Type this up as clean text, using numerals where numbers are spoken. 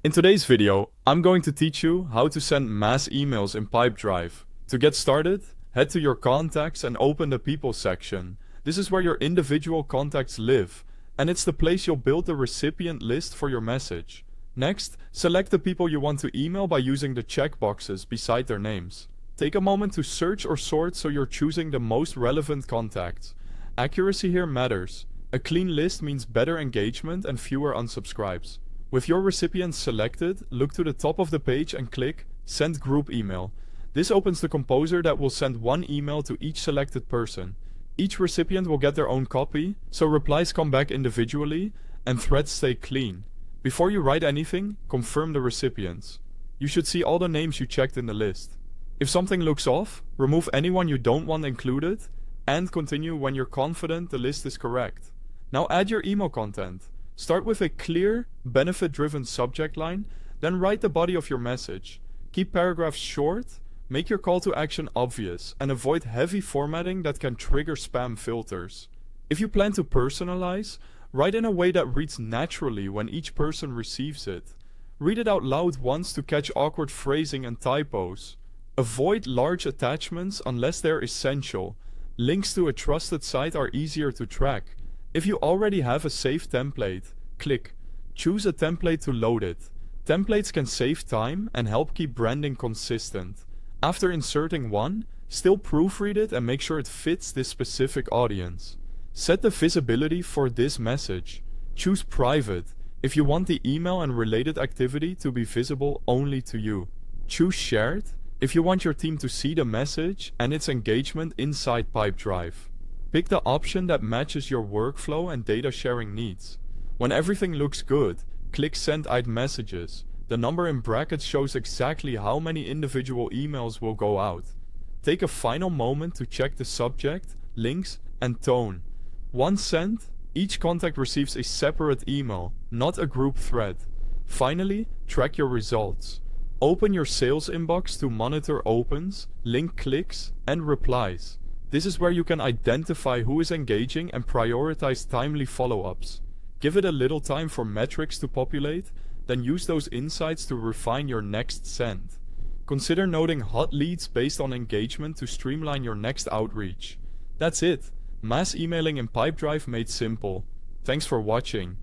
In today's video, I'm going to teach you how to send mass emails in Pipedrive. To get started, head to your contacts and open the people section. This is where your individual contacts live, and it's the place you'll build the recipient list for your message. Next, select the people you want to email by using the checkboxes beside their names. Take a moment to search or sort so you're choosing the most relevant contacts. Accuracy here matters. A clean list means better engagement and fewer unsubscribes. With your recipients selected, look to the top of the page and click Send Group Email. This opens the composer that will send one email to each selected person. Each recipient will get their own copy, so replies come back individually and threads stay clean. Before you write anything, confirm the recipients. You should see all the names you checked in the list. If something looks off, remove anyone you don't want included and continue when you're confident the list is correct. Now add your email content. Start with a clear, benefit-driven subject line, then write the body of your message. Keep paragraphs short, make your call to action obvious, and avoid heavy formatting that can trigger spam filters. If you plan to personalize, write in a way that reads naturally when each person receives it. Read it out loud once to catch awkward phrasing and typos. Avoid large attachments unless they're essential. Links to a trusted site are easier to track. If you already have a saved template, click Choose a template to load it. Templates can save time and help keep branding consistent. After inserting one, still proofread it and make sure it fits this specific audience. Set the visibility for this message. Choose private if you want the email and related activity to be visible only to you. Choose shared if you want your team to see the message and its engagement inside Pipedrive. Pick the option that matches your workflow and data sharing needs. When everything looks good, click Send iMessages. The number in brackets shows exactly how many individual emails will go out. Take a final moment to check the subject, links, and tone. Once sent, each contact receives a separate email, not a group thread. Finally, track your results. Open your sales inbox to monitor opens, link clicks, and replies. This is where you can identify who is engaging and prioritize timely follow-ups. Give it a little time for metrics to populate, then use those insights to refine your next send. Consider noting hot leads based on engagement to streamline your next outreach. That's it. Mass emailing in Pipedrive made simple. Thanks for watching.